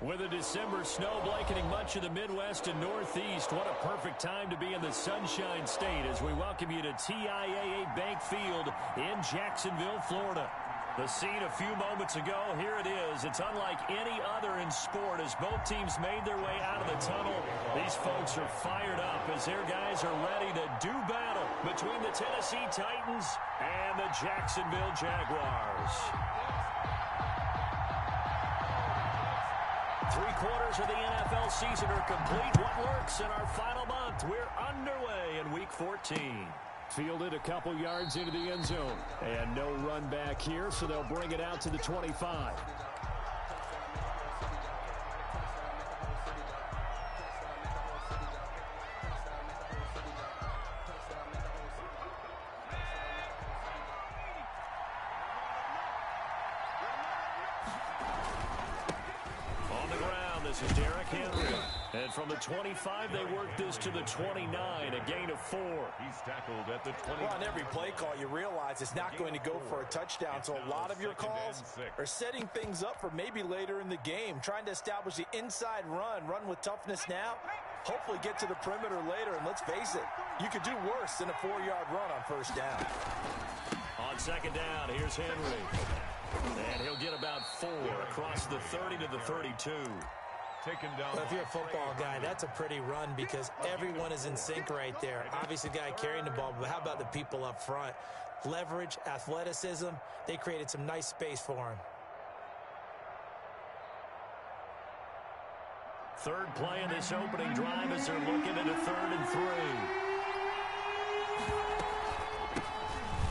With a December snow blanketing much of the Midwest and Northeast, what a perfect time to be in the Sunshine State as we welcome you to TIAA Bank Field in Jacksonville, Florida. The scene a few moments ago, here it is. It's unlike any other in sport as both teams made their way out of the tunnel. These folks are fired up as their guys are ready to do battle between the Tennessee Titans and the Jacksonville Jaguars. 3/4 of the NFL season are complete. What lurks in our final month? We're underway in Week 14. Fielded a couple yards into the end zone. And no run back here, so they'll bring it out to the 25. On the ground, this is Derrick Henry. And from the 25, they work this to the 29, a gain of 4. He's tackled at the 20. Well, on every play call, you realize it's not going to go for a touchdown, so a lot of your calls are setting things up for maybe later in the game, trying to establish the inside run with toughness now, hopefully get to the perimeter later, and let's face it, you could do worse than a 4-yard run on first down. On second down, here's Henry. And he'll get about 4 across the 30 to the 32. Well, if you're a football guy, that's a pretty run because everyone is in sync right there. Obviously, the guy carrying the ball, but how about the people up front? Leverage, athleticism, they created some nice space for him. Third play in this opening drive as they're looking at a 3rd and 3.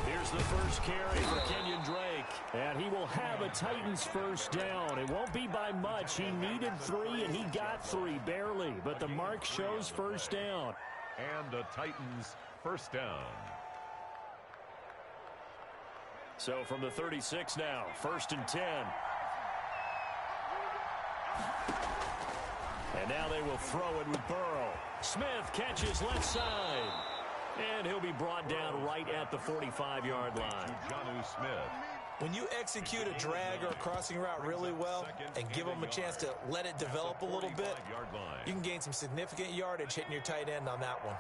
Here's the first carry for Kenyon Drake. And he will have a Titans first down. It won't be by much. He needed 3, and he got 3, barely. But the mark shows first down. And the Titans first down. So from the 36 now, 1st and 10. And now they will throw it with Burrow. Smith catches left side. And he'll be brought down right at the 45-yard line. Jonnu Smith. When you execute a drag or a crossing route really well and give them a chance to let it develop a little bit, you can gain some significant yardage hitting your tight end on that one.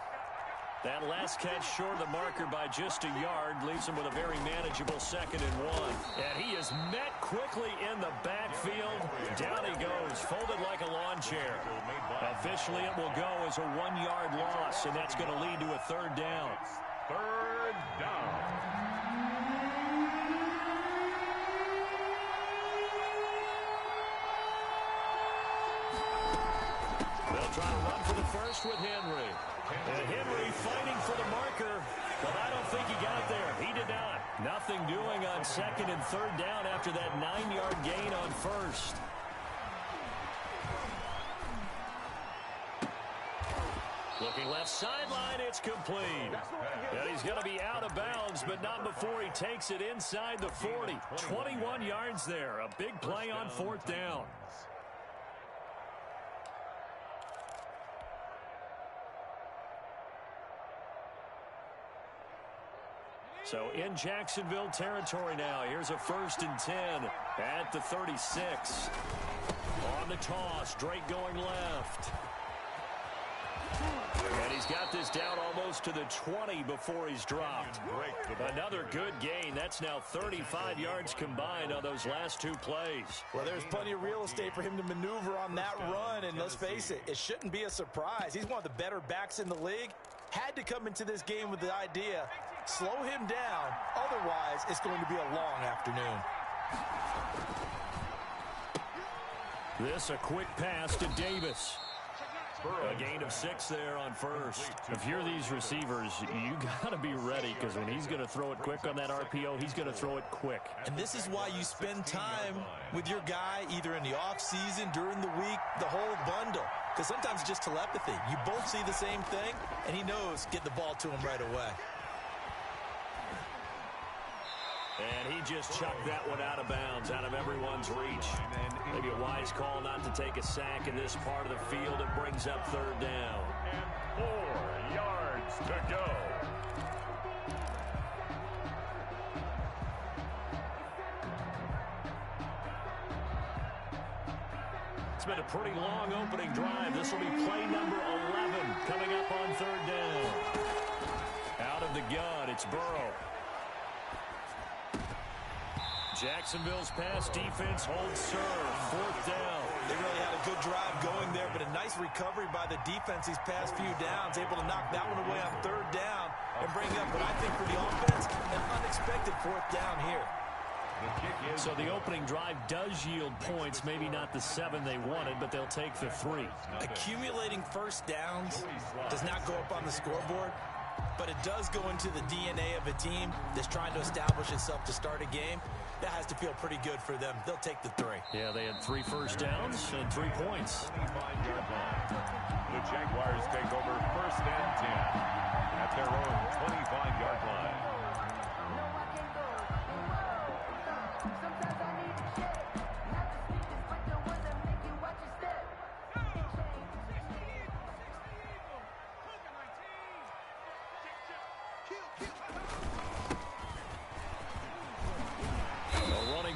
That last catch short of the marker by just a yard leaves him with a very manageable 2nd and 1. And he is met quickly in the backfield. Down he goes, folded like a lawn chair. Officially, it will go as a 1-yard loss, and that's going to lead to a 3rd down. 3rd down. They'll try to run for the first with Henry. And Henry fighting for the marker, but I don't think he got there. He did not. Nothing doing on 2nd and 3rd down after that 9-yard gain on 1st. Looking left sideline, it's complete. And he's going to be out of bounds, but not before he takes it inside the 40. 21 yards there. A big play on 4th down. So in Jacksonville territory now. Here's a 1st and 10 at the 36. On the toss, Drake going left. And he's got this down almost to the 20 before he's dropped. Another good gain. That's now 35 yards combined on those last 2 plays. Well, there's plenty of real estate for him to maneuver on that run, and let's face it, it shouldn't be a surprise. He's one of the better backs in the league. Had to come into this game with the idea, slow him down, otherwise it's going to be a long afternoon. This a quick pass to Davis. A gain of 6 there on 1st. If you're these receivers, you got to be ready because when he's going to throw it quick on that RPO, he's going to throw it quick. And this is why you spend time with your guy either in the offseason, during the week, the whole bundle. Because sometimes it's just telepathy. You both see the same thing, and he knows get the ball to him right away. And he just chucked that one out of bounds, out of everyone's reach. Maybe a wise call not to take a sack in this part of the field. It brings up 3rd down. And 4 yards to go. It's been a pretty long opening drive. This will be play number 11 coming up on third down. Out of the gun, it's Burrow. Jacksonville's pass defense holds serve. Fourth down. They really had a good drive going there, but a nice recovery by the defense these past few downs. Able to knock that one away on third down and bring up what I think for the offense, an unexpected fourth down here. So the opening drive does yield points, maybe not the 7 they wanted, but they'll take the 3. Accumulating first downs does not go up on the scoreboard, but it does go into the DNA of a team that's trying to establish itself to start a game. That has to feel pretty good for them. They'll take the 3. Yeah, they had 3 first downs and 3 points. The Jaguars take over first and 10 at their own 25-yard line.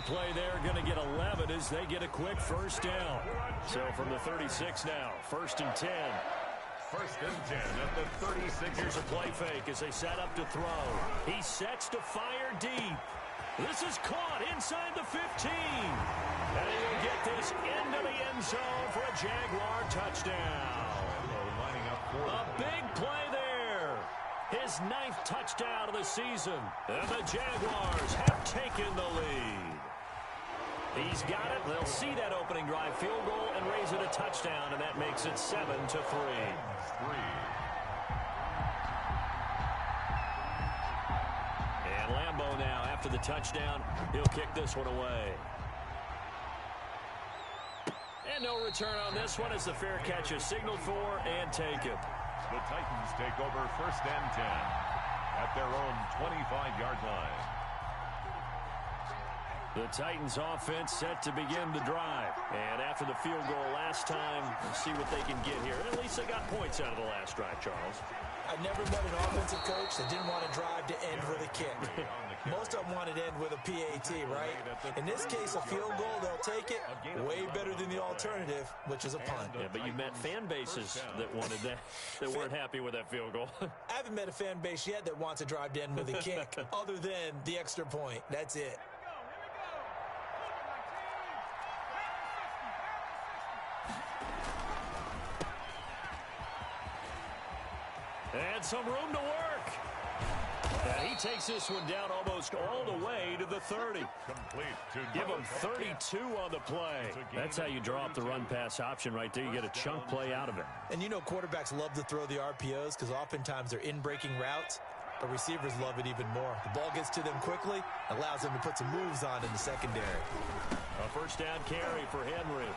Play there, going to get 11 as they get a quick first down. So from the 36 now, first and 10. First and 10 at the 36. Here's a play fake as they set up to throw. He sets to fire deep. This is caught inside the 15. And he will get this into the end zone for a Jaguar touchdown. A big play there. His 9th touchdown of the season. And the Jaguars have taken the lead. He's got it. They'll see that opening drive field goal and raise it a touchdown, and that makes it 7-3. And Lambeau now, after the touchdown, he'll kick this one away. And no return on this one as the fair catch is signaled for and taken. The Titans take over first and 10 at their own 25-yard line. The Titans offense set to begin the drive. And after the field goal last time, we'll see what they can get here. At least they got points out of the last drive, Charles. I've never met an offensive coach that didn't want to drive to end with a kick. Most of them wanted to end with a PAT, right? In this case, a field goal, they'll take it. Way better than the alternative, which is a punt. Yeah, but you've met fan bases that wanted that, that weren't happy with that field goal. I haven't met a fan base yet that wants to drive to end with a kick, other than the extra point. That's it. And some room to work. And he takes this one down almost all the way to the 30. Give him 32 on the play. That's how you draw up the run-pass option right there. You get a chunk play out of it. And you know quarterbacks love to throw the RPOs because oftentimes they're in-breaking routes, but receivers love it even more. The ball gets to them quickly, allows them to put some moves on in the secondary. A first down carry for Henry.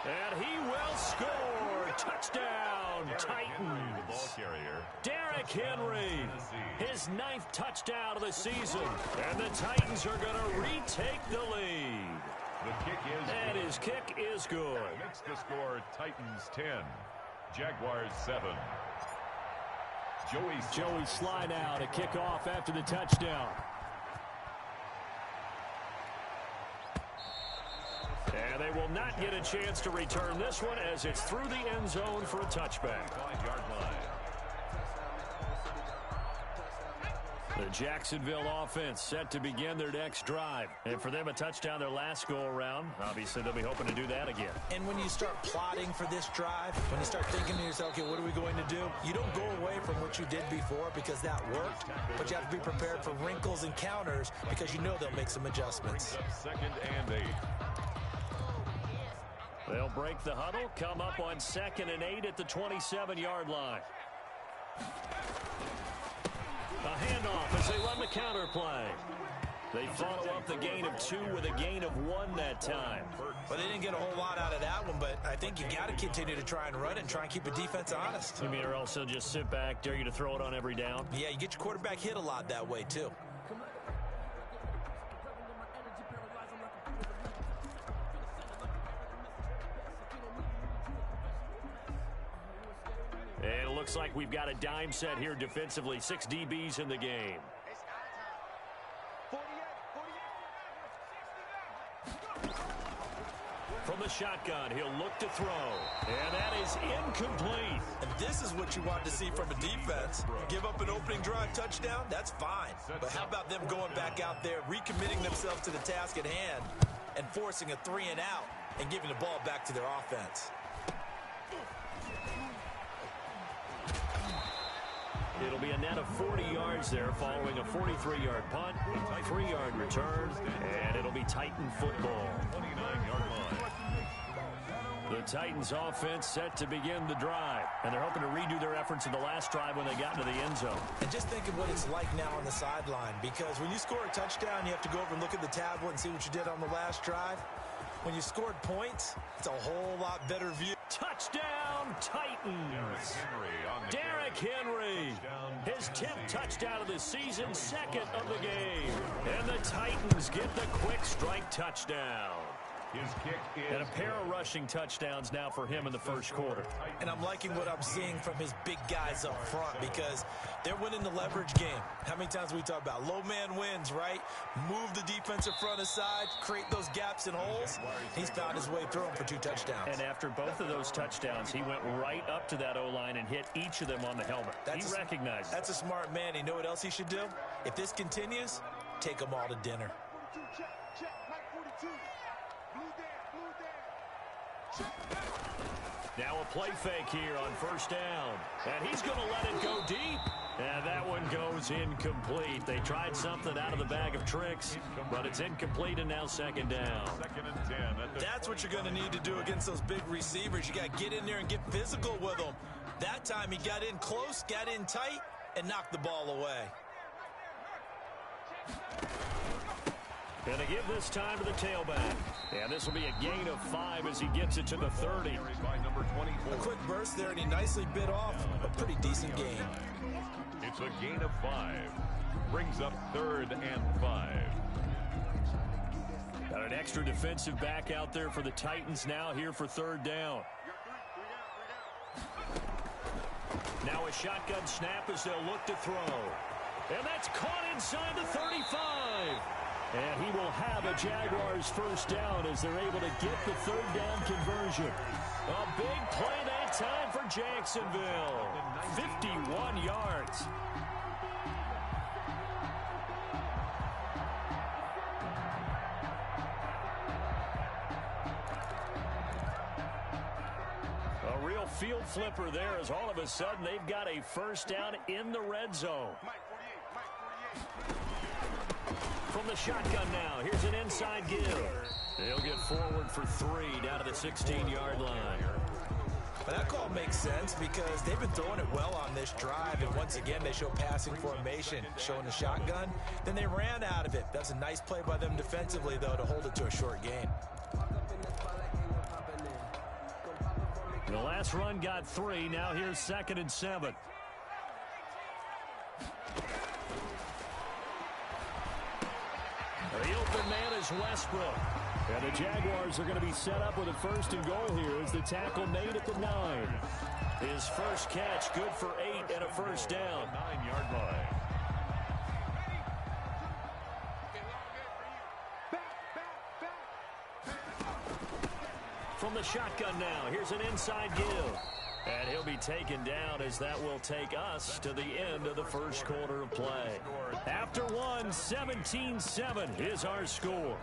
And he will score. Touchdown, Titans. Derrick Henry, his 9th touchdown of the season. And the Titans are going to retake the lead. And his kick is good. Makes the score Titans 10, Jaguars 7. Joey slide out, a kickoff after the touchdown. And they will not get a chance to return this one as it's through the end zone for a touchback. 5-yard line. The Jacksonville offense set to begin their next drive. And for them, a touchdown their last go-around. Obviously, they'll be hoping to do that again. And when you start plotting for this drive, when you start thinking to yourself, okay, what are we going to do? You don't go away from what you did before because that worked, but you have to be prepared for wrinkles and counters because you know they'll make some adjustments. Second and 8. They'll break the huddle, come up on 2nd and 8 at the 27-yard line. A handoff as they run the counter play. They follow up the gain of 2 with a gain of 1 that time. Well, they didn't get a whole lot out of that one, but I think you got to continue to try and run and try and keep a defense honest. You mean or else they'll just sit back, dare you to throw it on every down? Yeah, you get your quarterback hit a lot that way, too. And it looks like we've got a dime set here defensively. 6 DBs in the game. From the shotgun, he'll look to throw. And that is incomplete. And this is what you want to see from a defense. Give up an opening drive touchdown, that's fine. But how about them going back out there, recommitting themselves to the task at hand, and forcing a 3-and-out and giving the ball back to their offense? It'll be a net of 40 yards there following a 43-yard punt, a 3-yard return, and it'll be Titan football. 29-yard line. The Titans offense set to begin the drive, and they're hoping to redo their efforts in the last drive when they got into the end zone. And just think of what it's like now on the sideline, because when you score a touchdown, you have to go over and look at the tablet and see what you did on the last drive. When you scored points, it's a whole lot better view. Touchdown, Titans! Derrick Henry, his 10th touchdown of the season, second of the game. And the Titans get the quick strike touchdown. His kick is and a pair of rushing touchdowns now for him in the first quarter. And I'm liking what I'm seeing from his big guys up front because they're winning the leverage game. How many times we talk about low man wins, right? Move the defensive front aside, create those gaps and holes. He's found his way through them for 2 touchdowns. And after both of those touchdowns, he went right up to that O-line and hit each of them on the helmet. He recognized it. That's a smart man. You know what else he should do? If this continues, take them all to dinner. Now a play fake here on first down. And he's going to let it go deep. And that one goes incomplete. They tried something out of the bag of tricks, but it's incomplete and now second down. 2nd and 10. That's what you're going to need to do against those big receivers. You got to get in there and get physical with them. That time he got in close, got in tight, and knocked the ball away. Going to give this time to the tailback. And this will be a gain of 5 as he gets it to the 30. By number 24. A quick burst there, and he nicely bit off a pretty decent gain. It's a gain of 5. Brings up 3rd and 5. Got an extra defensive back out there for the Titans now here for 3rd down. Now a shotgun snap as they'll look to throw. And that's caught inside the 35. And he will have a Jaguars first down as they're able to get the 3rd down conversion. A big play that time for Jacksonville. 51 yards. A real field flipper there as all of a sudden they've got a first down in the red zone. From the shotgun now, here's an inside give. They'll get forward for 3 down to the 16-yard line. But that call makes sense because they've been throwing it well on this drive, and once again they show passing formation, showing the shotgun. Then they ran out of it. That's a nice play by them defensively, though, to hold it to a short gain. The last run got 3. Now here's 2nd and 7. The open man is Westbrook. And the Jaguars are going to be set up with a 1st and goal here as the tackle made at the 9. His first catch good for 8 and a first down. 9-yard line. From the shotgun now, here's an inside give. And he'll be taken down as that will take us to the end of the first quarter of play. After 1, 17-7 is our score.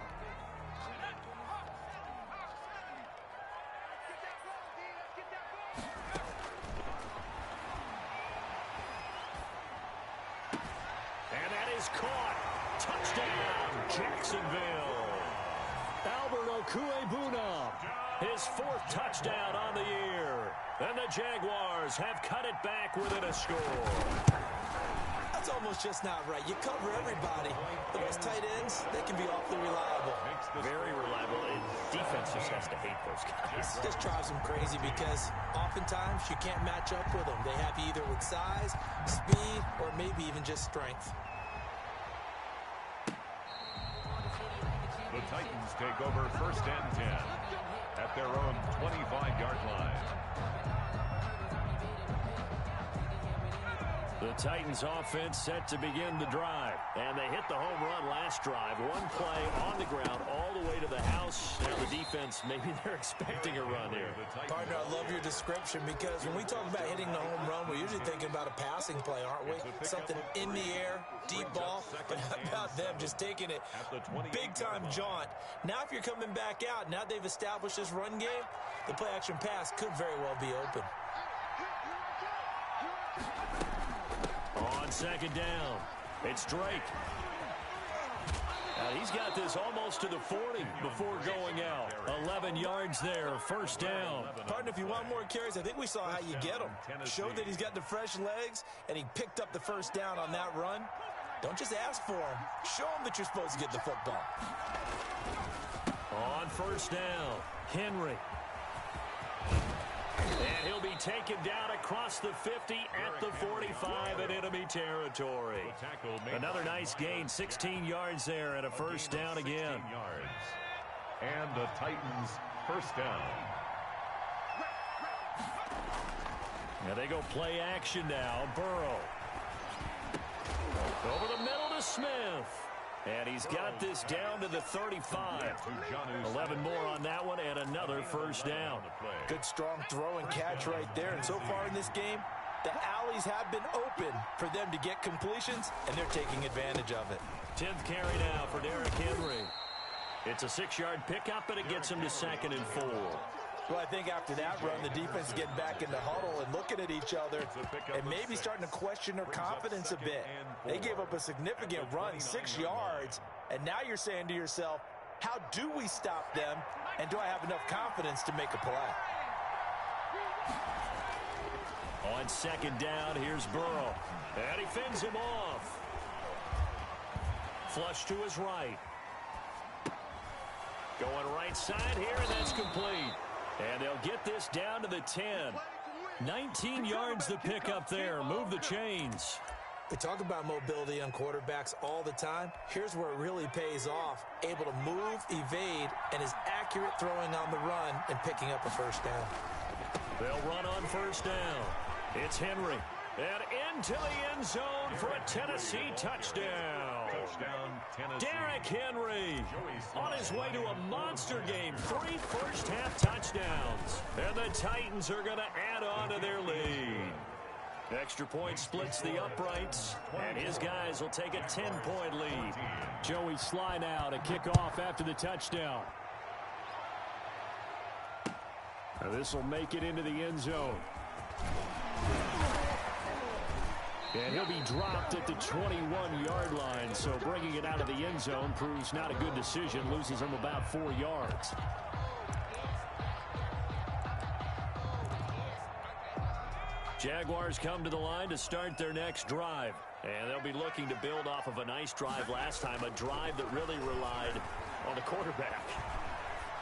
And that is caught. Touchdown, Jacksonville. Albert Okuebuna, his 4th touchdown on the year. And the Jaguars have cut it back within a score. That's almost just not right. You cover everybody. But those tight ends, they can be awfully reliable. Very reliable. And defense just has to hate those guys. This drives them crazy because oftentimes you can't match up with them. They have you either with size, speed, or maybe even just strength. The Titans take over 1st and 10 at their own 25-yard line. The Titans offense set to begin the drive. And they hit the home run last drive. One play on the ground all the way to the house. Now the defense, maybe they're expecting a run here. Partner, I love your description because when we talk about hitting the home run, we're usually thinking about a passing play, aren't we? Something in the air, deep ball. But how about them just taking it big-time jaunt? Now if you're coming back out, now they've established this run game, the play-action pass could very well be open. On second down, it's Drake. Now he's got this almost to the 40 before going out. 11 yards there, first down. Partner, if you want more carries, I think we saw how you get them. Showed that he's got the fresh legs, and he picked up the first down on that run. Don't just ask for him. Show him that you're supposed to get the football. On first down, Henry. And he'll be taken down across the 50 at the 45 in enemy territory. Another nice gain, 16 yards there and a first down again. And the Titans first down. Now they go play action now. Burrow. Over the middle to Smith. And he's got this down to the 35. 11 more on that one and another first down. Good strong throw and catch right there. And so far in this game, the alleys have been open for them to get completions, and they're taking advantage of it. 10th carry now for Derrick Henry. It's a 6-yard pickup, but it gets him to 2nd and 4. Well, I think after that run, the defense is getting back in the huddle and looking at each other and maybe starting to question their confidence a bit. They gave up a significant run, 6 yards, and now you're saying to yourself, how do we stop them, and do I have enough confidence to make a play? On second down, here's Burrow. And he fends him off. Flush to his right. Going right side here, and that's complete. And they'll get this down to the 10. 19 yards the pick up there. Move the chains. We talk about mobility on quarterbacks all the time. Here's where it really pays off. Able to move, evade, and is accurate throwing on the run and picking up a first down. They'll run on first down. It's Henry. And into the end zone for a Tennessee touchdown. Derrick Henry on his way to a monster game. 3 first-half touchdowns. And the Titans are going to add on to their lead. Extra point splits the uprights, and his guys will take a 10-point lead. Joey Sly now to kick off after the touchdown. Now this will make it into the end zone. And he'll be dropped at the 21-yard line, so bringing it out of the end zone proves not a good decision, loses him about 4 yards. Jaguars come to the line to start their next drive, and they'll be looking to build off of a nice drive last time, a drive that really relied on the quarterback.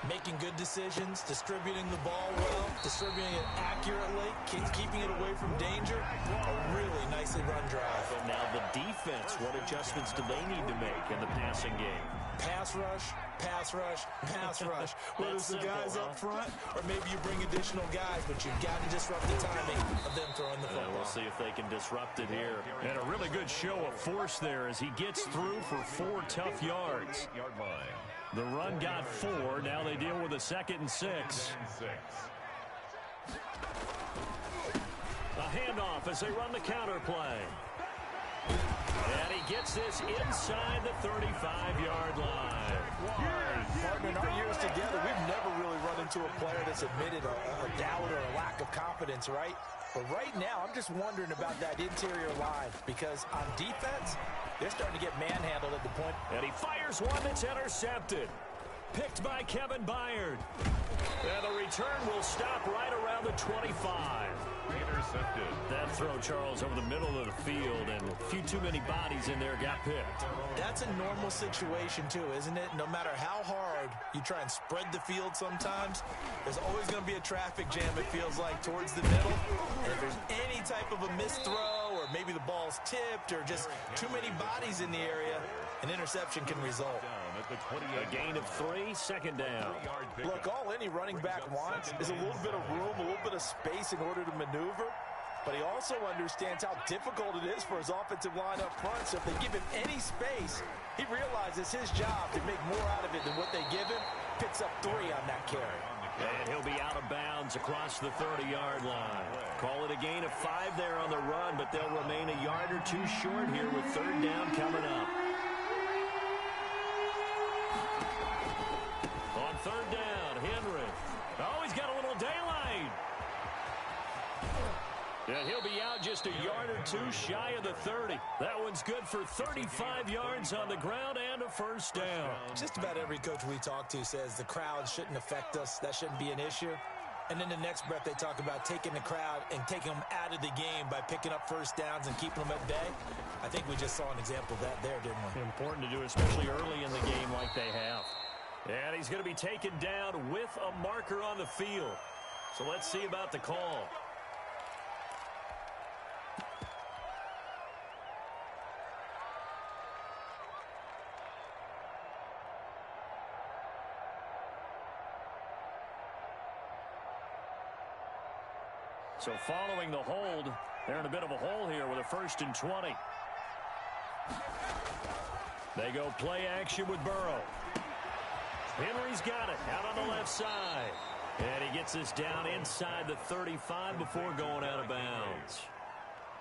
Making good decisions, distributing the ball well, distributing it accurately, keeping it away from danger. A really nicely run drive. Now the defense, what adjustments do they need to make in the passing game? Pass rush, pass rush, pass rush. Whether it's the guys up front or maybe you bring additional guys, but you've got to disrupt the timing of them throwing the football. We'll see if they can disrupt it here. And a really good show of force there as he gets through for 4 tough yards. The run got 4. Now they deal with a 2nd and 6. A handoff as they run the counter play. And he gets this inside the 35-yard line. Partner, in our years together, we've never really run into a player that's admitted a doubt or a lack of confidence, right? But right now, I'm just wondering about that interior line because on defense, they're starting to get manhandled at the point. And he fires one that's intercepted. Picked by Kevin Byard. And the return will stop right around the 25. Intercepted. That throw, Charles, over the middle of the field, and a few too many bodies in there got picked. That's a normal situation, too, isn't it? No matter how hard you try and spread the field sometimes, there's always going to be a traffic jam, it feels like, towards the middle. And if there's any type of a missed throw, or maybe the ball's tipped, or just too many bodies in the area, an interception can result. A gain of 3, 2nd down. Look, all any running back wants is a little bit of room, a little bit of space in order to maneuver. but he also understands how difficult it is for his offensive line up front. So if they give him any space, he realizes his job to make more out of it than what they give him. Picks up 3 on that carry. And he'll be out of bounds across the 30-yard line. Call it a gain of 5 there on the run, but they'll remain a yard or 2 short here with 3rd down coming up. On 3rd down, Henry. Oh, he's got a little daylight. And he'll be out just a yard or 2 shy of the 30. That one's good for 35 yards on the ground and a 1st down. Just about every coach we talk to says the crowd shouldn't affect us. That shouldn't be an issue. And in the next breath, they talk about taking the crowd and taking them out of the game by picking up 1st downs and keeping them at bay. I think we just saw an example of that there, didn't we? Important to do, especially early in the game like they have. And he's going to be taken down with a marker on the field. So let's see about the call. So following the hold, they're in a bit of a hole here with a 1st and 20. They go play action with Burrow. Henry's got it out on the left side. And he gets this down inside the 35 before going out of bounds.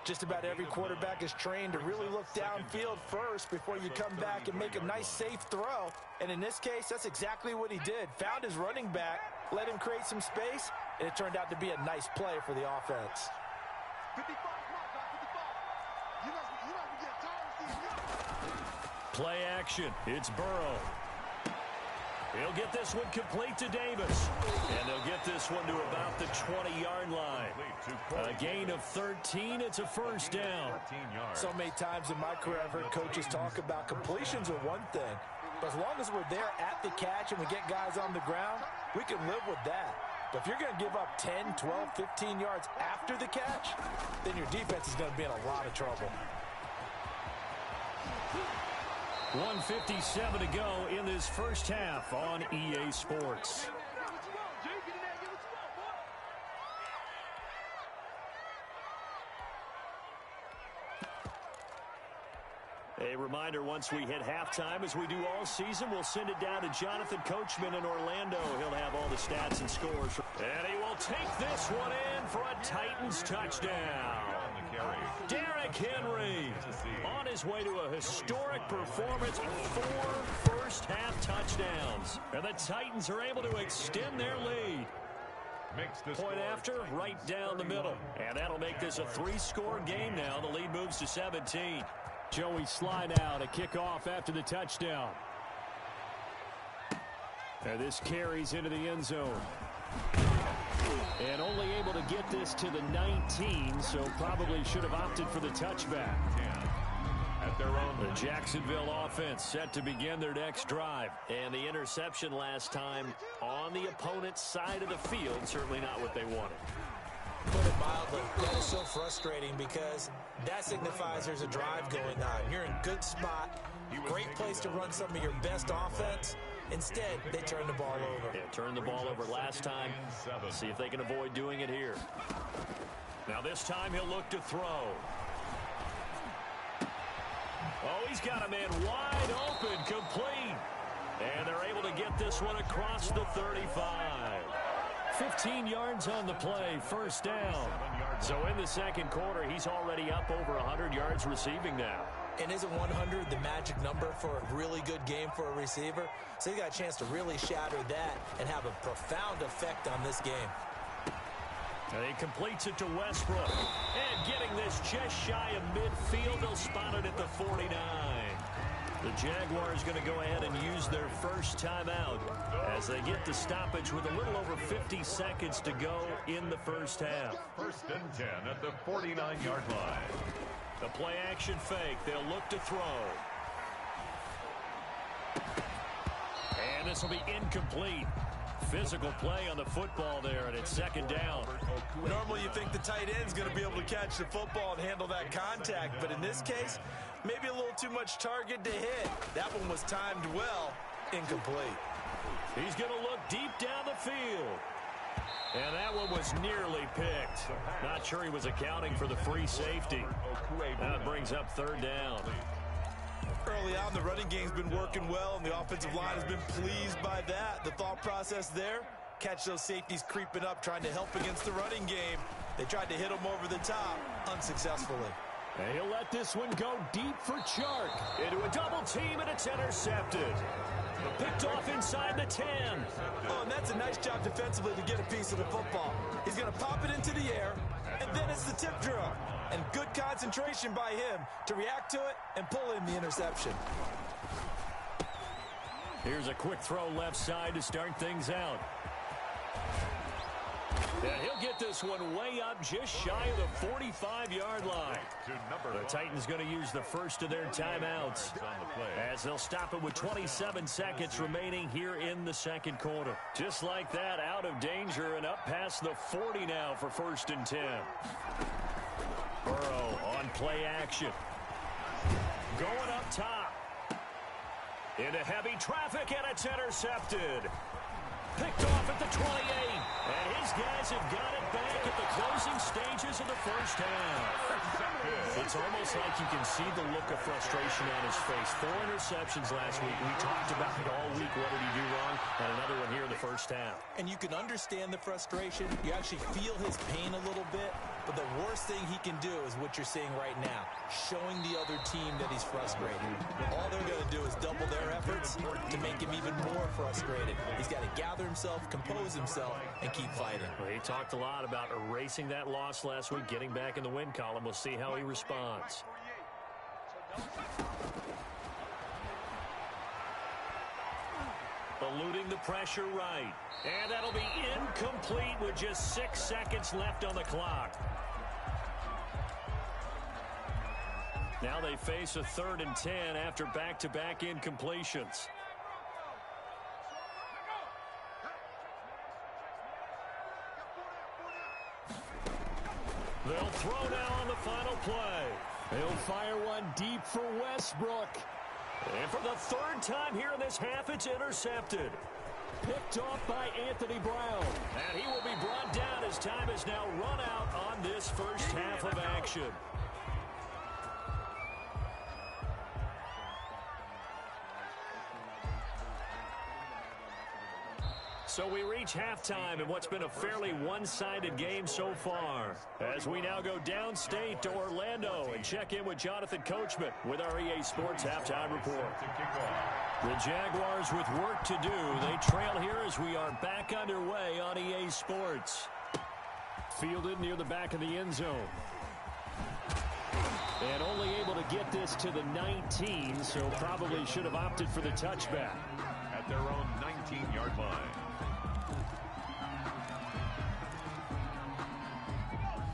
Just about every quarterback is trained to really look downfield first before you come back and make a nice, safe throw. And in this case, that's exactly what he did. Found his running back, let him create some space, and it turned out to be a nice play for the offense. Play action. It's Burrow. He'll get this one complete to Davis. And they'll get this one to about the 20-yard line. A gain of 13. It's a 1st down. So many times in my career, I've heard coaches talk about completions are one thing. But as long as we're there at the catch and we get guys on the ground, we can live with that. But if you're going to give up 10, 12, 15 yards after the catch, then your defense is going to be in a lot of trouble. 1:57 to go in this 1st half on EA Sports. A reminder, once we hit halftime, as we do all season, we'll send it down to Jonathan Coachman in Orlando. He'll have all the stats and scores. And he will take this one in for a Titans touchdown. Derrick Henry on his way to a historic performance, 4 first-half touchdowns. And the Titans are able to extend their lead. Point after, right down the middle. And that'll make this a 3-score game now. The lead moves to 17. Joey slide out, a kickoff after the touchdown. And this carries into the end zone. And only able to get this to the 19, so probably should have opted for the touchback. At their own. The Jacksonville offense set to begin their next drive. And the interception last time on the opponent's side of the field, certainly not what they wanted. Put it mildly, that is so frustrating because that signifies there's a drive going on. You're in good spot, great place to run some of your best offense. Instead, they turn the ball over. Yeah, turned the ball over last time. See if they can avoid doing it here. Now this time he'll look to throw. Oh, he's got a man wide open, complete. And they're able to get this one across the 35. 15 yards on the play, 1st down. So in the 2nd quarter, he's already up over 100 yards receiving now. And isn't 100 the magic number for a really good game for a receiver? So he got a chance to really shatter that and have a profound effect on this game. And he completes it to Westbrook. And getting this just shy of midfield, they'll spot it at the 49. The Jaguars going to go ahead and use their 1st timeout as they get the stoppage with a little over 50 seconds to go in the 1st half. 1st and 10 at the 49-yard line. The play action fake. They'll look to throw. And this will be incomplete. Physical play on the football there, and it's 2nd down. Normally you think the tight end's going to be able to catch the football and handle that contact, but in this case, maybe a little too much target to hit. That one was timed well. Incomplete. He's going to look deep down the field. And that one was nearly picked. Not sure he was accounting for the free safety. That brings up third down. Early on, the running game's been working well, and the offensive line has been pleased by that. The thought process there, catch those safeties creeping up, trying to help against the running game. They tried to hit him over the top, unsuccessfully. And he'll let this one go deep for Chark. Into a double team, and it's intercepted. Picked off inside the 10. Oh, and that's a nice job defensively to get a piece of the football. He's going to pop it into the air, and then it's the tip drill. And good concentration by him to react to it and pull in the interception. Here's a quick throw left side to start things out. Yeah, he'll get this one way up just shy of the 45-yard line. The Titans going to use the first of their timeouts as they'll stop it with 27 seconds remaining here in the second quarter. Just like that, out of danger and up past the 40 now for 1st and 10. Burrow on play action. Going up top. Into heavy traffic, and it's intercepted. Picked off at the 28. And his guys have got it back at the closing stages of the first half. It's almost like you can see the look of frustration on his face. 4 interceptions last week. We talked about it all week. What did he do wrong? And another one here in the first half. And you can understand the frustration. You actually feel his pain a little bit. But the worst thing he can do is what you're seeing right now, showing the other team that he's frustrated. All they're going to do is double their efforts to make him even more frustrated. He's got to gather himself, compose himself, and keep fighting. Well, he talked a lot about erasing that loss last week, getting back in the win column. We'll see how he responds. Eluding the pressure right. And that'll be incomplete with just 6 seconds left on the clock. Now they face a 3rd and 10 after back-to-back incompletions. They'll throw now on the final play. They'll fire one deep for Westbrook. And for the 3rd time here in this half, it's intercepted. Picked off by Anthony Brown. And he will be brought down as time is now run out on this first half of action. So we reach halftime in what's been a fairly one-sided game so far. As we now go downstate to Orlando and check in with Jonathan Coachman with our EA Sports Halftime Report. The Jaguars with work to do. They trail here as we are back underway on EA Sports. Fielded near the back of the end zone. And only able to get this to the 19, so probably should have opted for the touchback. At their own 19-yard line.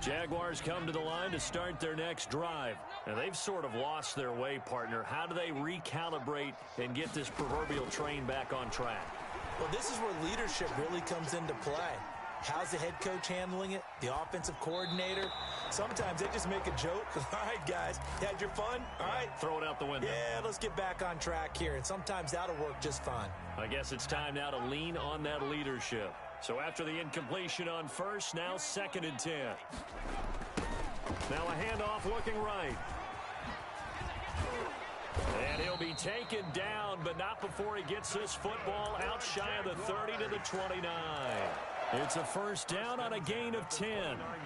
Jaguars come to the line to start their next drive. Now, they've sort of lost their way, partner. How do they recalibrate and get this proverbial train back on track? Well, this is where leadership really comes into play. How's the head coach handling it? The offensive coordinator? Sometimes they just make a joke. All right, guys, you had your fun? All right. Throw it out the window. Yeah, let's get back on track here. And sometimes that'll work just fine. I guess it's time now to lean on that leadership. So after the incompletion on first, now 2nd and 10. Now a handoff looking right. And he'll be taken down, but not before he gets this football out shy of the 30 to the 29. It's a first down on a gain of 10.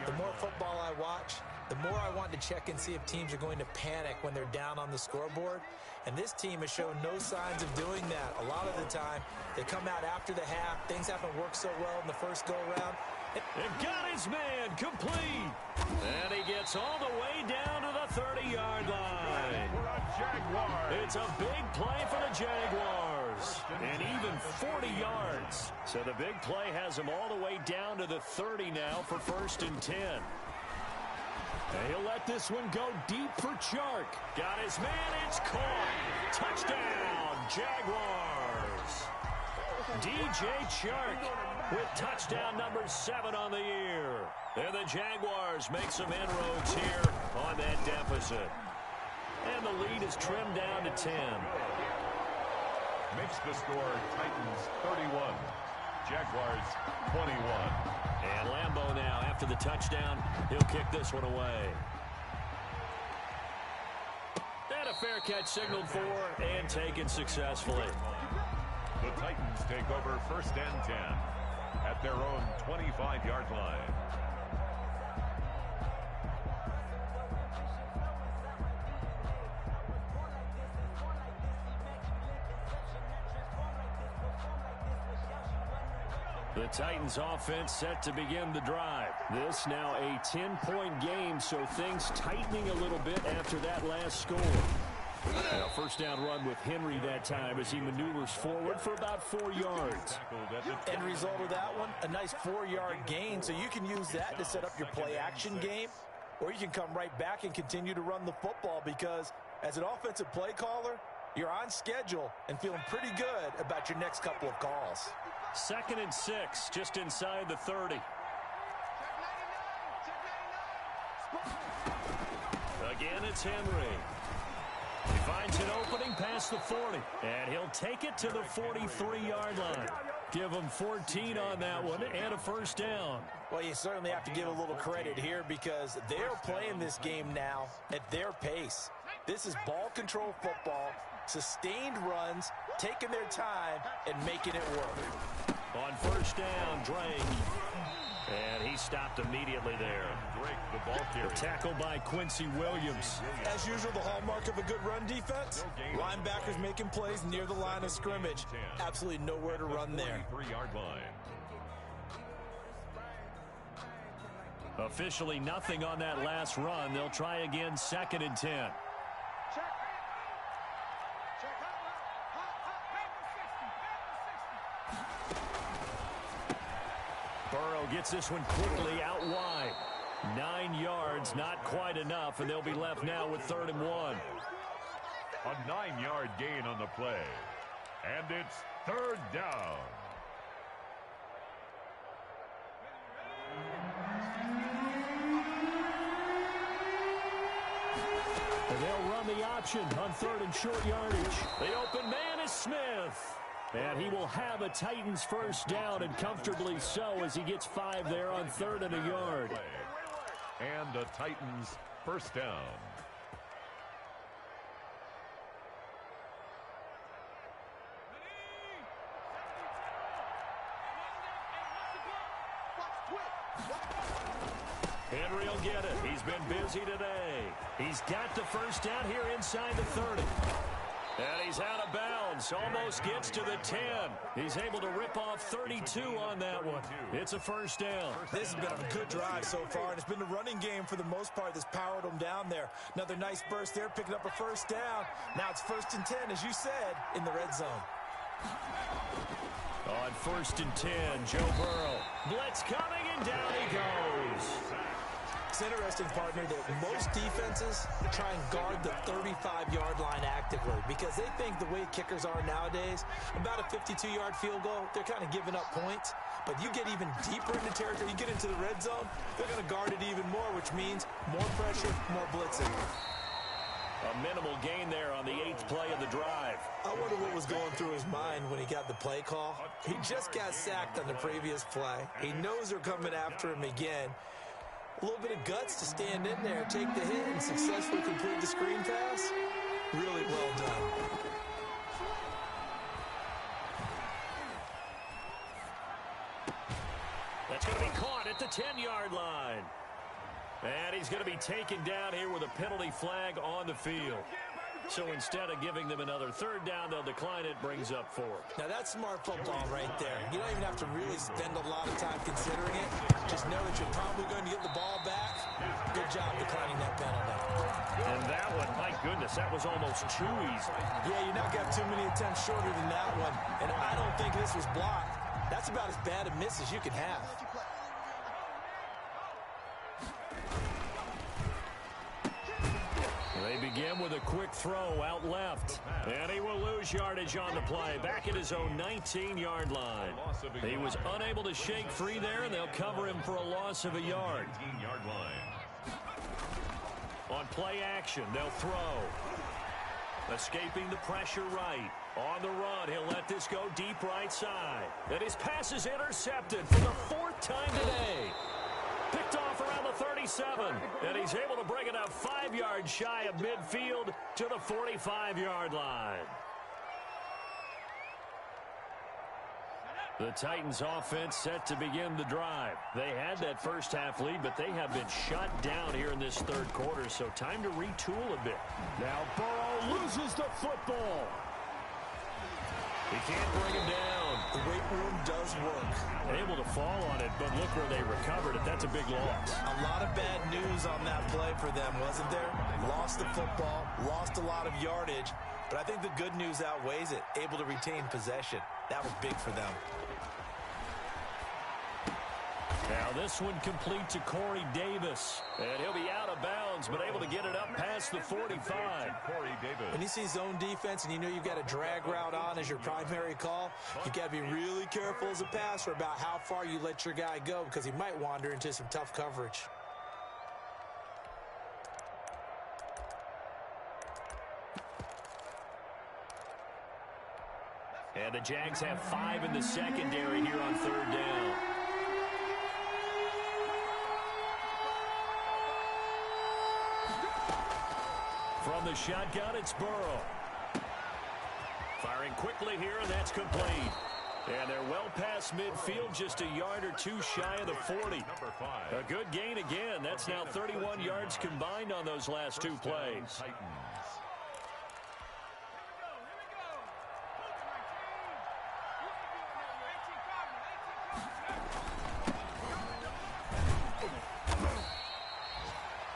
The more football I watch, the more I want to check and see if teams are going to panic when they're down on the scoreboard. And this team has shown no signs of doing that. A lot of the time, they come out after the half. Things haven't worked so well in the first go-around. And got his man complete. And he gets all the way down to the 30-yard line. It's a big play for the Jaguars. And even 40 yards. So the big play has him all the way down to the 30 now for 1st and 10. And he'll let this one go deep for Chark. Got his man, it's caught. Touchdown, Jaguars. DJ Chark with touchdown number 7 on the year. And the Jaguars make some inroads here on that deficit. And the lead is trimmed down to 10. Makes the score Titans 31. Jaguars 21. And Lambeau now, after the touchdown, he'll kick this one away. And a fair catch signaled for and taken successfully. The Titans take over 1st and 10 at their own 25-yard line. The Titans offense set to begin the drive. This now a 10-point game, so things tightening a little bit after that last score. And a first down run with Henry that time as he maneuvers forward for about 4 yards. End result of that one, a nice 4-yard gain, so you can use that to set up your play-action game, or you can come right back and continue to run the football because as an offensive play caller, you're on schedule and feeling pretty good about your next couple of calls. 2nd and 6, just inside the 30. Again, it's Henry. He finds an opening past the 40, and he'll take it to the 43-yard line. Give him 14 on that one and a first down. Well, you certainly have to give a little credit here because they're playing this game now at their pace. This is ball control football, sustained runs, taking their time, and making it work. On first down, Drake. And he stopped immediately there. Drake, the ball carrier. The tackle by Quincy Williams. As usual, the hallmark of a good run defense, linebackers making plays near the line of scrimmage. Absolutely nowhere to run there. 43-yard line. Officially nothing on that last run. They'll try again 2nd and 10. Burrow gets this one quickly out wide. 9 yards, not quite enough, and they'll be left now with 3rd and 1. A 9-yard gain on the play. And it's 3rd down. And they'll run the option on 3rd and short yardage. The open man is Smith. And he will have a Titans first down, and comfortably so as he gets 5 there on 3rd and a yard. And the Titans first down. Henry will get it. He's been busy today. He's got the first down here inside the 30. And he's out of bounds. Almost gets to the 10. He's able to rip off 32 on that one. It's a first down. This has been a good drive so far, and it's been the running game for the most part that's powered them down there. Another nice burst there, picking up a first down. Now it's 1st and 10, as you said, in the red zone. On 1st and 10, Joe Burrow. Blitz coming, and down he goes. It's interesting, partner, that most defenses try and guard the 35-yard line actively because they think the way kickers are nowadays, about a 52-yard field goal, they're kind of giving up points. But you get even deeper into territory, you get into the red zone, they're going to guard it even more, which means more pressure, more blitzing. A minimal gain there on the 8th play of the drive. I wonder what was going through his mind when he got the play call. He just got sacked on the previous play. He knows they're coming after him again. A little bit of guts to stand in there, take the hit, and successfully complete the screen pass. Really well done. That's going to be caught at the 10-yard line. And he's going to be taken down here with a penalty flag on the field. So instead of giving them another 3rd down, they'll decline it, brings up 4. Now that's smart football right there. You don't even have to really spend a lot of time considering it. Just know that you're probably going to get the ball back. Good job declining that penalty. And that one, my goodness, that was almost too easy. Yeah, you're not going to have too many attempts shorter than that one. And I don't think this was blocked. That's about as bad a miss as you can have. They begin with a quick throw out left. And he will lose yardage on the play. Back at his own 19-yard line. He was unable to shake free there, and they'll cover him for a loss of a yard. 19-yard line. On play action, they'll throw. Escaping the pressure right. On the run, he'll let this go deep right side. And his pass is intercepted for the fourth time today. Picked off around the 37. And he's able to bring it up 5 yards shy of midfield to the 45-yard line. The Titans offense set to begin the drive. They had that first half lead, but they have been shut down here in this third quarter, so time to retool a bit. Now Burrow loses the football. He can't bring him down. The weight room does work. Able to fall on it, but look where they recovered it. That's a big loss. A lot of bad news on that play for them, wasn't there? Lost the football, lost a lot of yardage, but I think the good news outweighs it. Able to retain possession. That was big for them. Now this one complete to Corey Davis. And he'll be out of bounds, but able to get it up past the 45. Corey Davis. When you see zone defense and you know you've got a drag route on as your primary call, you've got to be really careful as a passer about how far you let your guy go because he might wander into some tough coverage. And the Jags have 5 in the secondary here on third down. From the shotgun, it's Burrow. Firing quickly here, and that's complete. And they're well past midfield, just a yard or two shy of the 40. A good gain again. That's now 31 yards combined on those last 2 plays.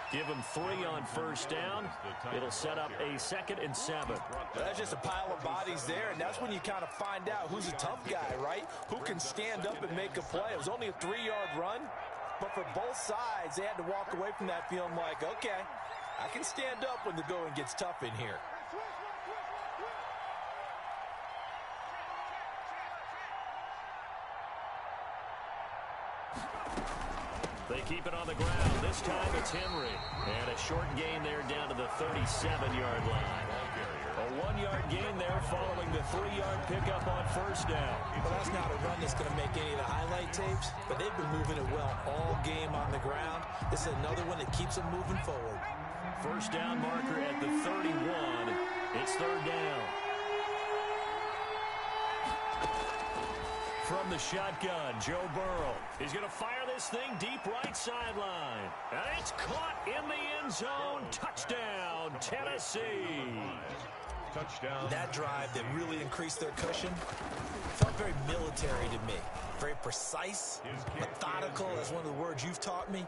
Give them 3 on first down. It'll set up a 2nd and 7. That's just a pile of bodies there, and that's when you kind of find out who's a tough guy, right? Who can stand up and make a play. It was only a 3-yard run, but for both sides, they had to walk away from that feeling like, okay, I can stand up when the going gets tough in here. They keep it on the ground. This time it's Henry. And a short gain there down to the 37-yard line. A 1-yard gain there following the 3-yard pickup on first down. Well, that's not a run that's going to make any of the highlight tapes, but they've been moving it well all game on the ground. This is another one that keeps them moving forward. First down marker at the 31. It's third down. From the shotgun, Joe Burrow. He's going to fire this thing deep right sideline. And it's caught in the end zone. Touchdown, Tennessee. Touchdown. That drive that really increased their cushion felt very military to me. Very precise, methodical, that's one of the words you've taught me.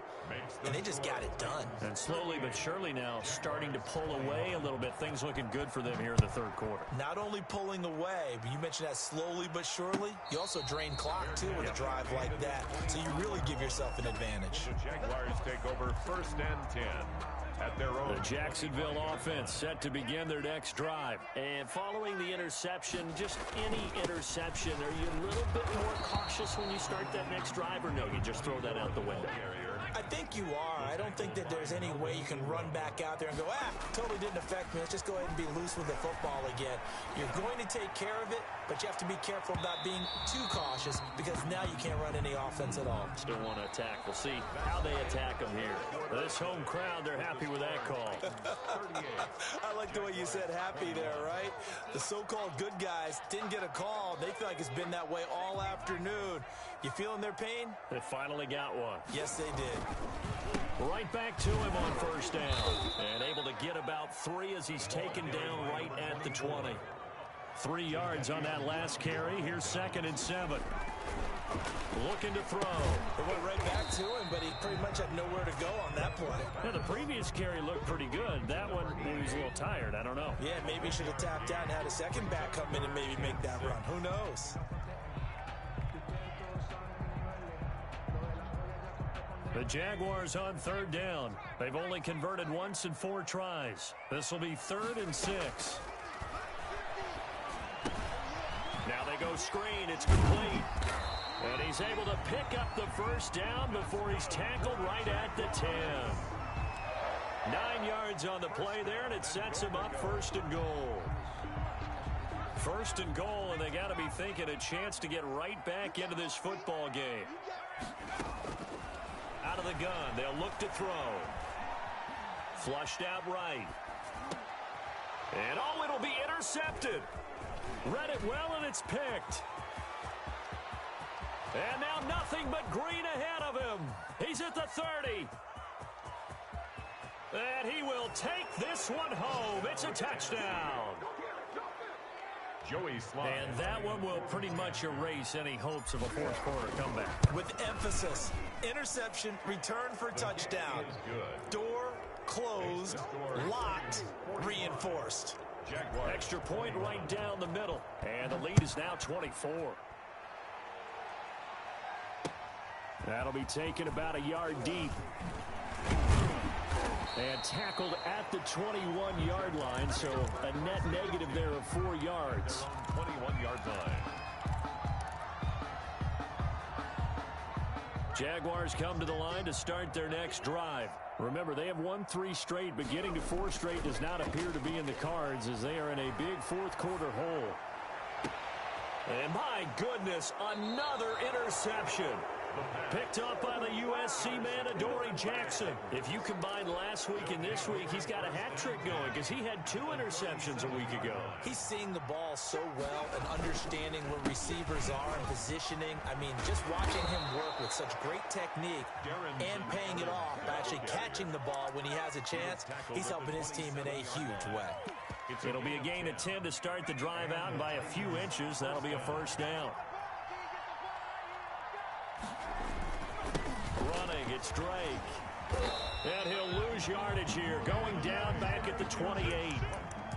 And they just got it done. And slowly but surely now starting to pull away a little bit. Things looking good for them here in the third quarter. Not only pulling away, but you mentioned that slowly but surely. You also drain clock, too, with a drive like that. So you really give yourself an advantage. The Jaguars take over 1st and 10. At their own. The Jacksonville offense set to begin their next drive. And following the interception, just any interception, are you a little bit more cautious when you start that next drive, or no, you just throw that out the window? I think you are. I don't think that there's any way you can run back out there and go, totally didn't affect me. Let's just go ahead and be loose with the football again. You're going to take care of it, but you have to be careful about being too cautious because now you can't run any offense at all. Still want to attack. We'll see how they attack them here. This home crowd, they're happy with that call. I like the way you said happy there, right? The so-called good guys didn't get a call. They feel like it's been that way all afternoon. You feeling their pain? They finally got one. Yes, they did. Right back to him on first down. And able to get about 3 as he's taken down right at the 20. 3 yards on that last carry. Here's 2nd and 7. Looking to throw. It went right back to him, but he pretty much had nowhere to go on that play. Yeah, the previous carry looked pretty good. That one, he was a little tired. I don't know. Yeah, maybe he should have tapped out and had a second back come in and maybe make that run. Who knows? The Jaguars on third down. They've only converted once in 4 tries. This will be 3rd and 6. Now they go screen. It's complete. And he's able to pick up the first down before he's tackled right at the 10. 9 yards on the play there, and it sets him up 1st and goal. First and goal, and they got to be thinking a chance to get right back into this football game. Out of the gun, they'll look to throw. Flushed out right. And oh, it'll be intercepted. Read it well, and it's picked. And now nothing but green ahead of him. He's at the 30. And he will take this one home. It's a touchdown. Joey Slye. And that one will pretty much erase any hopes of a fourth quarter comeback. With emphasis, interception, return for touchdown. Door closed, locked, reinforced. Jaguars. Extra point right down the middle. And the lead is now 24. That'll be taken about a yard deep. And tackled at the 21-yard line, so a net negative there of 4 yards. 21-yard line. Jaguars come to the line to start their next drive. Remember, they have won 3 straight, but getting to 4 straight does not appear to be in the cards as they are in a big fourth quarter hole. And my goodness, another interception. Picked up by the USC man, Adoree Jackson. If you combine last week and this week, he's got a hat trick going because he had 2 interceptions a week ago. He's seeing the ball so well and understanding where receivers are and positioning. I mean, just watching him work with such great technique and paying it off by actually catching the ball when he has a chance, he's helping his team in a huge way. It'll be a gain of 10 to start the drive out, and by a few inches, that'll be a first down. Running, it's Drake. And he'll lose yardage here, going down back at the 28.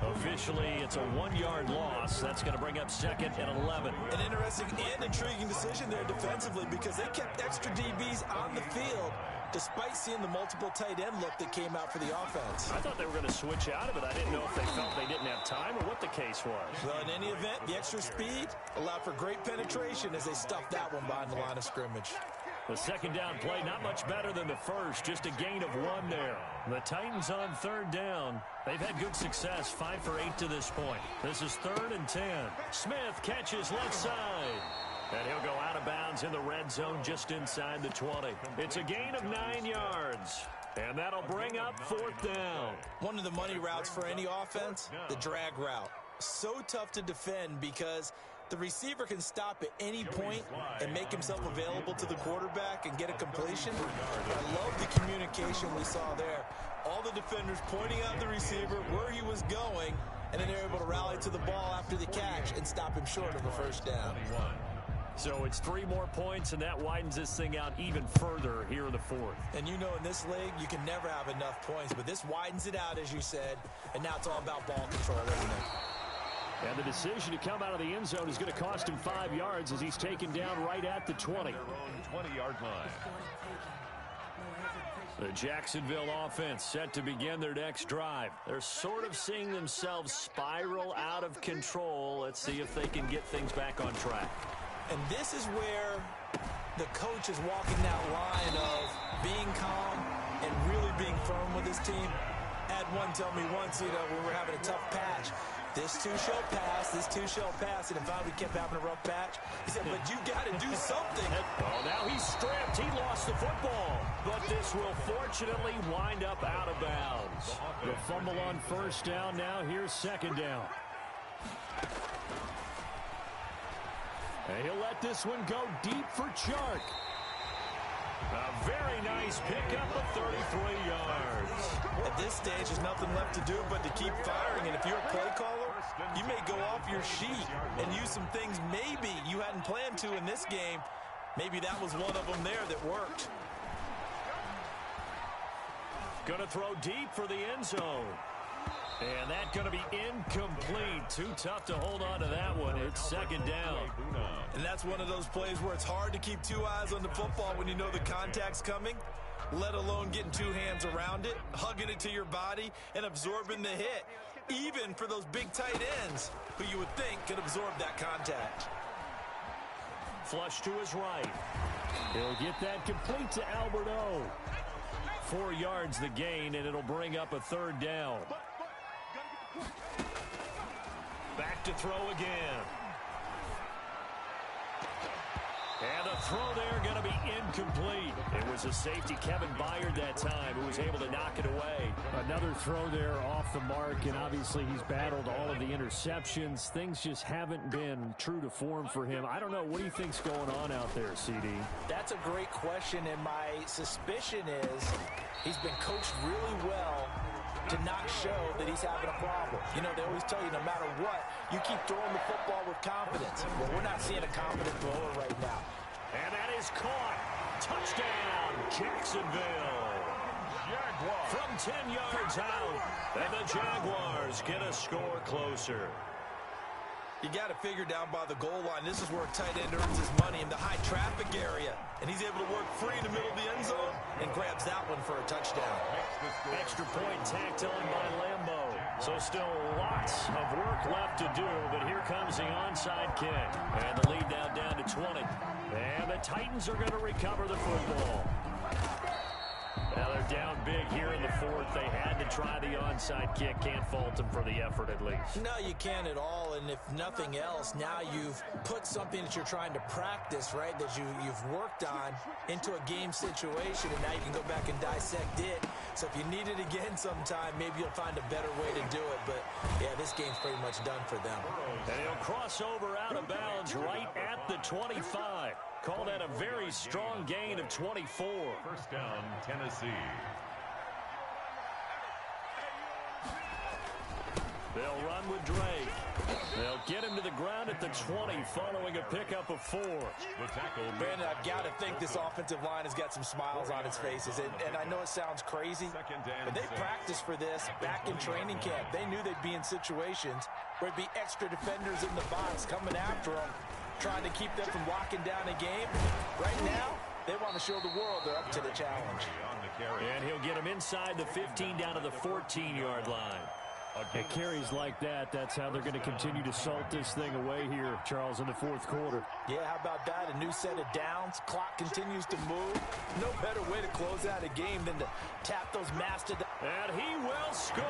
Officially, it's a 1-yard loss. That's going to bring up 2nd and 11. An interesting and intriguing decision there defensively because they kept extra DBs on the field despite seeing the multiple tight end look that came out for the offense. I thought they were going to switch out of it. I didn't know if they felt they didn't have time or what the case was. Well, in any event, the extra speed allowed for great penetration as they stuffed that one behind the line of scrimmage. The second down play, not much better than the first, just a gain of 1 there. The Titans on 3rd down. They've had good success, 5 for 8 to this point. This is 3rd and 10. Smith catches left side. And he'll go out of bounds in the red zone just inside the 20. It's a gain of 9 yards. And that'll bring up 4th down. One of the money routes for any offense, the drag route. So tough to defend because the receiver can stop at any point and make himself available to the quarterback and get a completion. I love the communication we saw there. All the defenders pointing out the receiver, where he was going, and then they're able to rally to the ball after the catch and stop him short of a first down. So it's 3 more points, and that widens this thing out even further here in the 4th. And you know in this league, you can never have enough points, but this widens it out, as you said, and now it's all about ball control, isn't it? And the decision to come out of the end zone is going to cost him 5 yards as he's taken down right at the 20. Their own 20-yard line. The Jacksonville offense set to begin their next drive. They're sort of seeing themselves spiral out of control. Let's see if they can get things back on track. And this is where the coach is walking that line of being calm and really being firm with his team. Had one tell me once, when we were having a tough patch, this too shall pass, this too shall pass, and if we kept having a rough patch, he said, but you got to do something. Oh, now he's stripped. He lost the football. But this will fortunately wind up out of bounds. The fumble on first down. Now here's 2nd down. And he'll let this one go deep for Chark. A very nice pickup of 33 yards. At this stage, there's nothing left to do but to keep firing. And if you're a play caller, you may go off your sheet and use some things maybe you hadn't planned to in this game. Maybe that was one of them there that worked. Going to throw deep for the end zone. And that's going to be incomplete. Too tough to hold on to that one. It's 2nd down. And that's one of those plays where it's hard to keep 2 eyes on the football when you know the contact's coming, let alone getting 2 hands around it, hugging it to your body, and absorbing the hit, even for those big tight ends who you would think could absorb that contact. Flush to his right. He'll get that complete to Alberto. 4 yards the gain, and it'll bring up a 3rd down. Back to throw again. And the throw there going to be incomplete. It was a safety, Kevin Byard, that time, who was able to knock it away. Another throw there off the mark, and obviously he's battled all of the interceptions. Things just haven't been true to form for him. I don't know. What do you think's going on out there, CD? That's a great question, and my suspicion is he's been coached really well to not show that he's having a problem. You know, they always tell you no matter what, you keep throwing the football with confidence. Well, we're not seeing a confident thrower right now. And that is caught. Touchdown, Jacksonville. Jaguars. From 10 yards out, and the Jaguars get a score closer. You got to figure down by the goal line. This is where a tight end earns his money in the high traffic area. And he's able to work free in the middle of the end zone and grabs that one for a touchdown. Extra point tacked on by Lambeau. So still lots of work left to do, but here comes the onside kick. And the lead now down to 20. And the Titans are going to recover the football. Now they're down big here in the fourth. They had to try the onside kick. Can't fault them for the effort at least. No, you can't at all. And if nothing else, now you've put something that you're trying to practice, right, that you've worked on into a game situation, and now you can go back and dissect it. So if you need it again sometime, maybe you'll find a better way to do it. But, yeah, this game's pretty much done for them. And he'll cross over out of bounds right at the 25. Call that a very strong gain of 24. First down, Tennessee. They'll run with Drake. They'll get him to the ground at the 20 following a pickup of 4. The tackle. Brandon, I've got to think this offensive line has got some smiles on its faces. And I know it sounds crazy, but they practiced for this back in training camp. They knew they'd be in situations where there'd be extra defenders in the box coming after them, trying to keep them from locking down a game. Right now, they want to show the world they're up to the challenge. And he'll get him inside the 15 down to the 14-yard line. At carries like that, that's how they're going to continue to salt this thing away here, Charles, in the fourth quarter. Yeah, how about that? A new set of downs. Clock continues to move. No better way to close out a game than to tap those master. And he will score.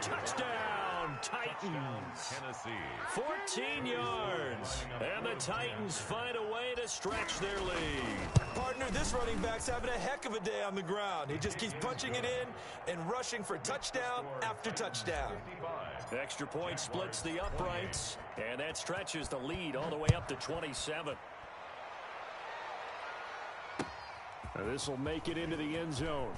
Touchdown, Titans. Tennessee. 14 yards. And the Titans find a way to stretch their lead. Partner, this running back's having a heck of a day on the ground. He just keeps punching it in and rushing for touchdown after touchdown. Extra point splits the uprights, and that stretches the lead all the way up to 27. This will make it into the end zone.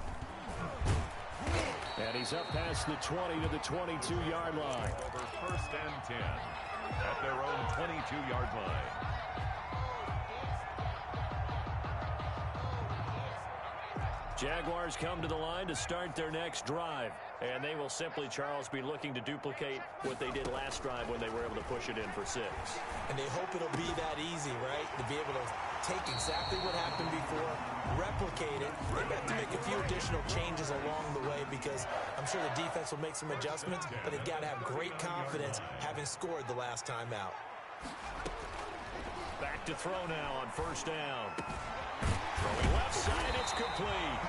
And he's up past the 20 to the 22-yard line. Over first and 10 at their own 22-yard line. Jaguars come to the line to start their next drive. And they will simply, Charles, be looking to duplicate what they did last drive when they were able to push it in for 6. And they hope it'll be that easy, right? To be able to take exactly what happened before, replicate it. They've got to make a few additional changes along the way because I'm sure the defense will make some adjustments, but they've got to have great confidence having scored the last time out. Back to throw now on first down. Throwing left side, it's complete.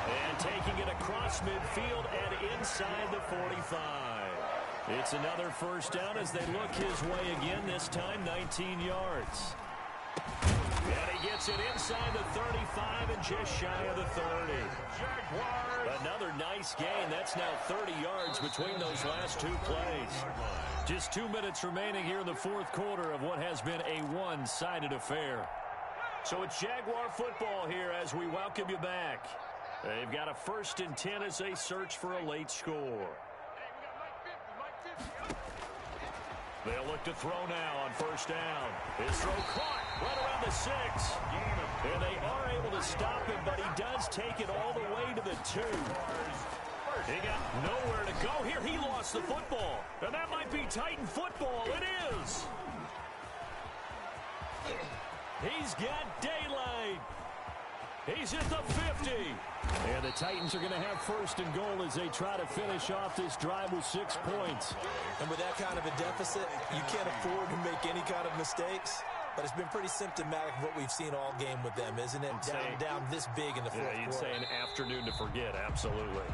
And taking it across midfield and inside the 45. It's another first down as they look his way again, this time 19 yards. And he gets it inside the 35 and just shy of the 30. Another nice gain. That's now 30 yards between those last two plays. Just 2 minutes remaining here in the fourth quarter of what has been a one-sided affair. So it's Jaguar football here as we welcome you back. They've got a 1st and 10 as they search for a late score. They'll look to throw now on first down. His throw caught right around the 6. And they are able to stop him, but he does take it all the way to the 2. He got nowhere to go here. He lost the football. And that might be Titan football. It is. He's got daylight. He's at the 50. And the Titans are going to have 1st and goal as they try to finish off this drive with 6 points. And with that kind of a deficit, you can't afford to make any kind of mistakes. But it's been pretty symptomatic of what we've seen all game with them, isn't it? Down this big in the fourth quarter. You'd say an afternoon to forget, absolutely.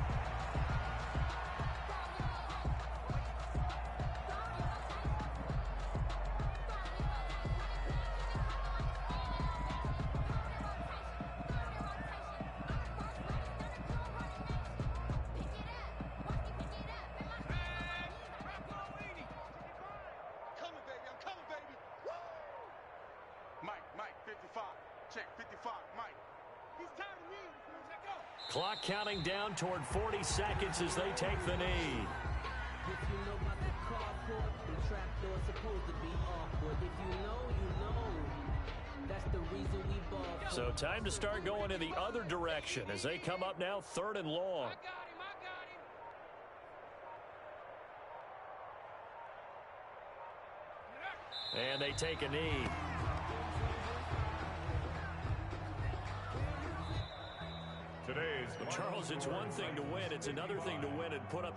Clock counting down toward 40 seconds as they take the knee. If you know about the carport, the trapdoor's supposed to be awkward. If you know, that's the reason we ball. So time to start going in the other direction as they come up now 3rd and long. I got him. And they take a knee. Today's Charles, it's one thing to win. It's another thing to win and put up